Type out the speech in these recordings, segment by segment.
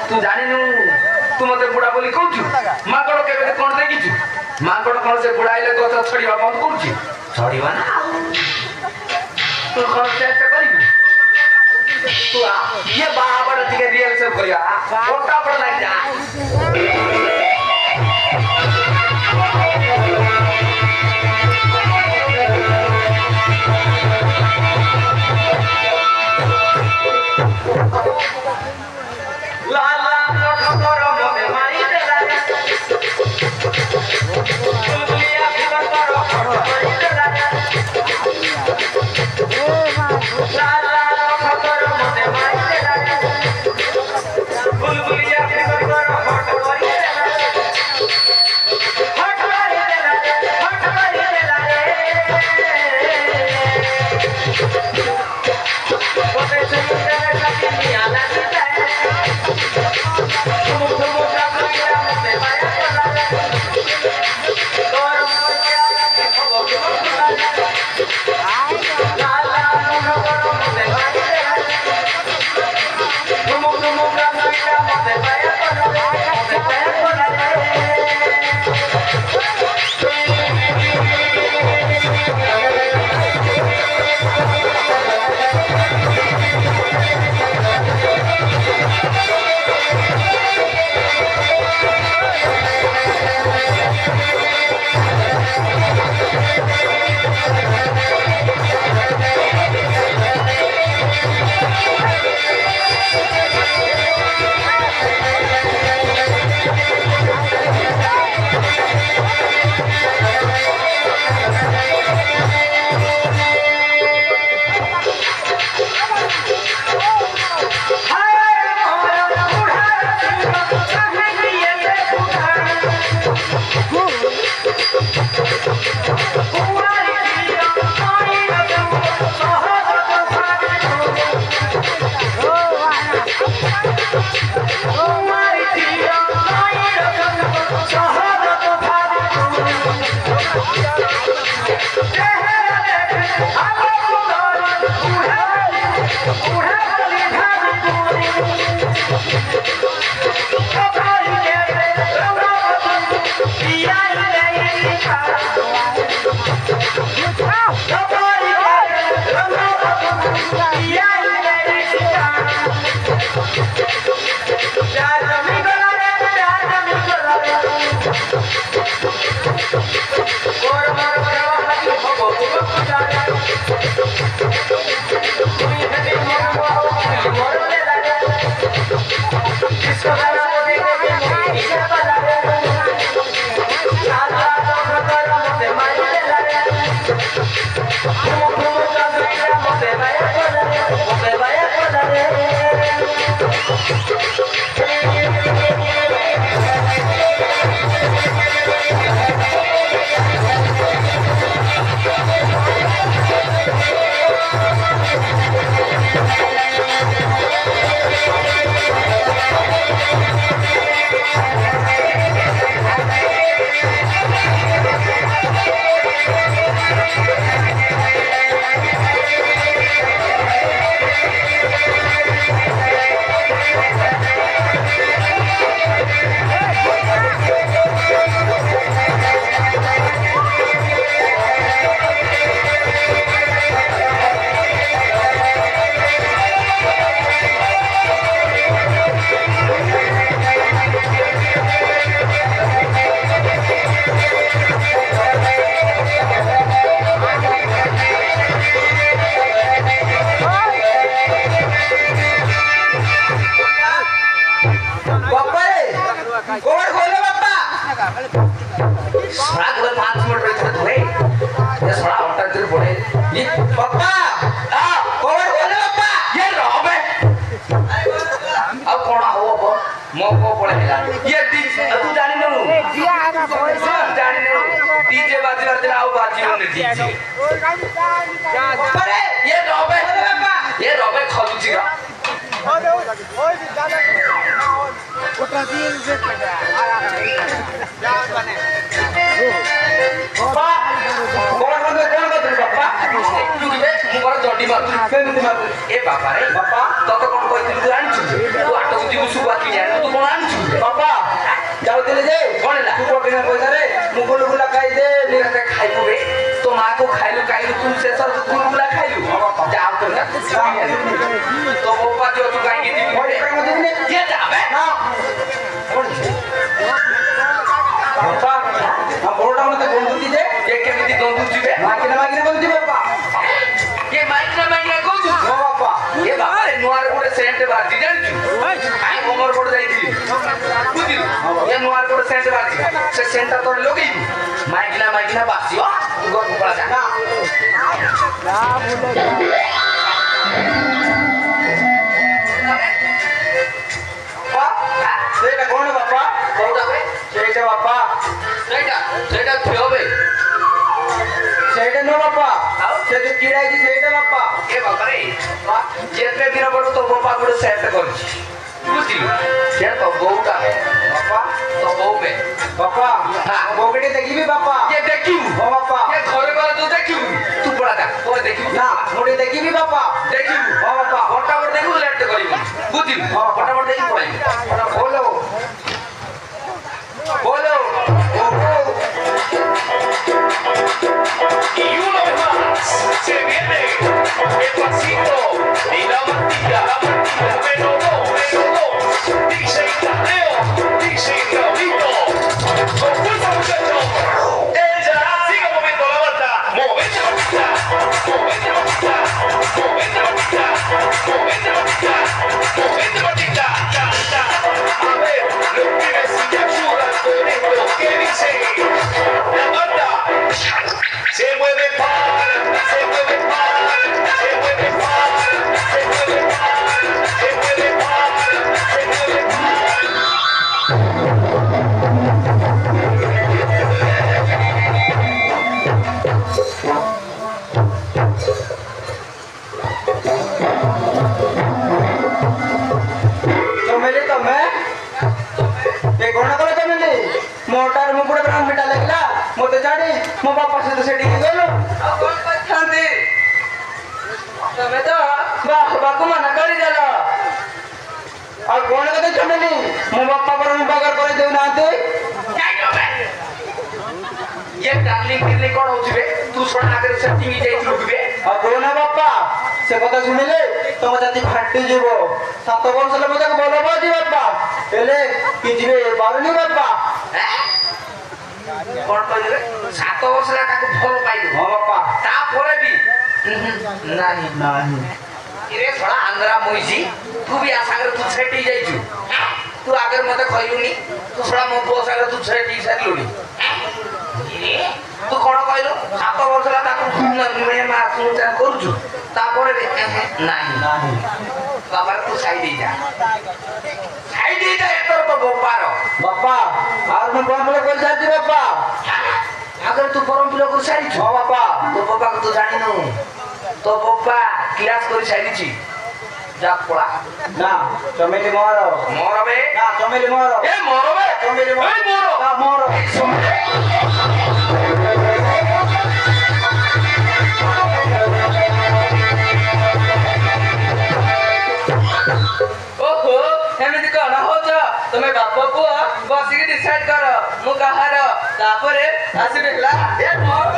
तू जानी तू मते बुढ़ा बोली कहू मागड़ के कौन से बुढ़ाइले गछ छड़िबा बंद करूची छड़िबा ना तू कौन चेष्टा करिबु तू आ ये बाबा टिके रियल से करिया कोटा पर लग जा बापा जाऊ दिले जे कोण तू कोटिना पैसा रे मुगुल गुला खाई दे हम बोलटा मते बंधु दे ये केमिति दंदु जिबे मागिना बंधु बापा ये माइना कोजु हो बापा ये बाबा रे नुआर गोटे सेंट बाजी जानछु आई मोमर गोटे जाईथि बुझिल ये नुआर गोटे सेंट बाजी से सेंट तोर लगेई माइना बासी हो गो पड़ा जा ସେଇଟା କଣ ବାପା କୋଉଟା ବେ ସେଇଟା ବାପା ସେଇଟା ଥିଅ ବେ ସେଇଟା ନୁହଁ ବାପା ଆଉ ସେ ଯୋଉ କିଡ଼ା ହେଇଛି ସେଇଟା ବାପା ଏ ବାବା ରେ ଯେତେ ଦିନ ବଡ ତ ବାପା ଗୋଟେ ସେଟ୍ କରିଛି ବୁଝିଲୁ ସେ ତ ବୋଉଟା ବାପା ତ ବୋଉ ବେ ବାପା ବୋଉকে ଟିକେ ଦେଖିବି ବାପା ये देखियो ହଁ ବାପା ये घरे गला तू देखियो तू पड़ा जा तो देखियो ନା ମୁଁ ଟିକେ ଦେଖିବି ବାପା देखियो ହଁ ବାପା फटाफट देखियो लेट करियो बुझिलु फटाफट देखि पड़ाई बोलो बोलो Y una vez más se viene el pasito y la martilla, menos dos, dice Tadeo, dice Claudito, con fuerza muchachos, ella sigue moviendo la bata, movete Martita, movete Martita, movete Martita, movete Martita, movete Martita, canta, a ver, los pibes si te ayudan con esto, ¿qué dice? La banda se mueve para, se mueve para, se mueve para, se mueve para, se mueve para, se mueve चमेली तमे ये कोण कले चमेली motor मु पुडे ब्राह्मण मिटा लागला मते जाडी मो बापा से तो सेठी गेलो ଆଉ କଣ କରିଥାନ୍ତି ତମେ ତ बाकू मना करी देलो और कोण कते चमेली मो बापा पर मु बागर करे देउ नाते ये डार्लिंग किले कोण होची बे तू सोना आगे सेटिंग जाई लुकबे और कोण बापा से कथा सुनिले तम जाति फाटी जीवो 7 वर्ष ले मते बोलो बाजी बापा एले किजिबे बारुनी बापा कोण କହିଲେ 7 ବର୍ଷ ହେଲା ତାକୁ ଭଲ ପାଇଲୁ हां बापा ତାପରେ ବି ନାହିଁ नाही ଇରେ ଛଡା ଆନ୍ଧ୍ରା ମୁଇଛି ତୁ ବି ଆ ସାଙ୍ଗରେ ତୁ ସେଟି ଯାଇଛୁ ତୁ ଆଗରେ ମତେ କହିଲୁନି ତୁ ଛଡା ମୋ ପୁଅ ସାଙ୍ଗରେ ତୁ ସେଟି ସାରିଲୁନି ତୁ କଣ କହିଲୁ 7 ବର୍ଷ ହେଲା ତାକୁ ମେ ମାସ କରୁଛୁ ତାପରେ ବି ନାହିଁ नाही ବାବା ତୁ ସାଇଡ ହେଇଯା ଏତର ତ ବୋପାର बापा और मैं कौन बोले कोई जाती बापा ଆଗରେ ତୁ ବରମ ପିଲା କରି ସାରିଛୁ हां बापा ତୋ ବାପାକୁ ତୁ ଜାଣିନୁ ତୋ ବାପା କ୍ଲାସ କରି ସାରିଛି ଯା ପଳା ना चमेली मोरो ମୋର ବେ ना चमेली मोरो ଏ ମୋର ବେ चमेली मोरो ଏ ମୋର ना मोरो ଓହୋ ଏମିତି କଣ ହଉଛ ତମେ ବାପ ପୁଅ ବସିକି ଡିସାଇଡ କର ମୁଁ କାହାର ତାପରେ ଆସିବି ହେଲା ଏ ମୋର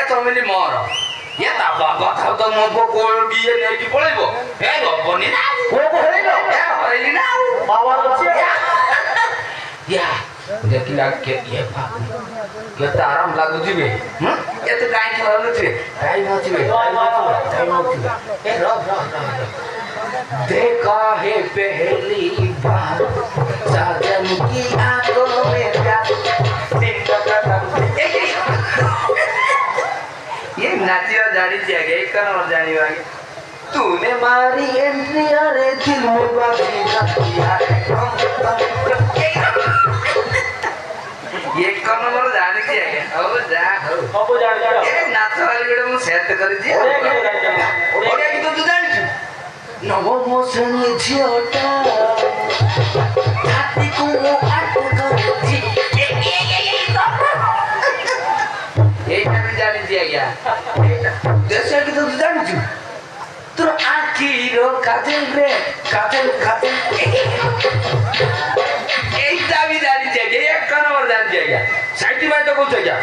चमेली मोर ये कथा तो मो को बिए नहीं पड़ेबो ए गबनी ना वो हरेलो ए हरेली ना बाबा अच्छे या देखिला के ये बाबू ये तो आराम लागु जिबे ये तो काई खरल छे काई न जिबे ए रो देखा है पहली बार साजन की आंखों में प्यार ये नाचिया जानी चाहिए एक कर और जानी वाली तूने मारी एंट्री अरे दिल में बाजी ଏକ ନମ୍ବର ଜାଣିଛି ଆଜ୍ଞା ହଉ ଯା ହଉ ସବୁ ଜାଣିଛ ଏ ନାଚ ବାଲି ଗୋଟେ ମୁଁ ସେଟ୍ କରିଛି ଓଡ଼ିଆ ଗୀତ ଜାଣିଛ ନା? ଓଡ଼ିଆ ଗୀତ ତୁ ଜାଣିଛୁ ନବମ ଶ୍ରେଣୀ ଝିଅଟା ଛାତିକୁ ମୁଁ ଆଟ କରୁଛି এইটা আমি জানিছি আজ্ঞা দেশের গীত তুই জানিছু তোর আখির কাজল রে কাজল কাজল এইটা আমি জানিছি আজ্ঞা এক নম্বর জানিছি আজ্ঞা সাইটি মাইটা কইছ আজ্ঞা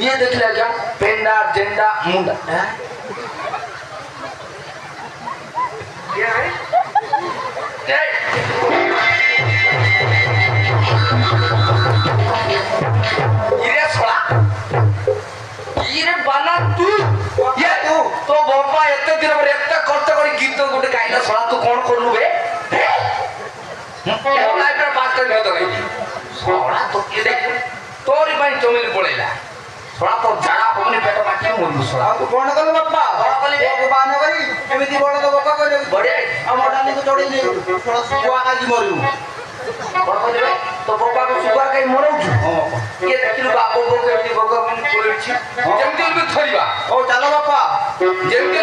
ইয়ে দেখলে আজ্ঞা পেন্ডা জেন্ডা মুন্ডা হ্যাঁ ইয়ে ভাই এই ইরে ছড়া ইরে বানা তুই ইয়ে তো বাবা এত দিন পরে এত কষ্ট করে গীত গোটে গাইলা ছড়া তুই কোন করলু বে ମୋ ଲାଇଫରେ ପାସ୍ କରି ଭେଦ ହେଇଛି ଶଳା ତ କିଏ ଦେଖ ତୋରି ପାଇଁ ଜମିରେ ପଳେଇଲା ଶଳା ତ ଝାଡ଼ା ହବନି ପେଟ କାଟି ମରିବୁ ଶଳା ଆଉ ତୁ କଣ କଲୁ ବାପା କଣ କଲି ବେ? ତୁ ବାନ କରି ଏମିତି ବଡ ତ ବକା କରିବୁ ବଢିଆ ଆଉ ମୋ ଡାଲିକୁ ଚଢେଇ ଦେବୁ ଶଳା ଶୁଆ କାଜି ମରିବୁ କଣ କରିବେ ତୋ ବାପାକୁ ଶୁଖୁଆ ଖାଇ ମରଉଛୁ କିଏ ଦେଖିଲୁ ବାପ ବୋଉ କେମିତି ବଗ ପୋଲିଛି ଯେମିତି ବି ଧରିବା ହଉ ଚାଲ ବାପା ଯେମିତି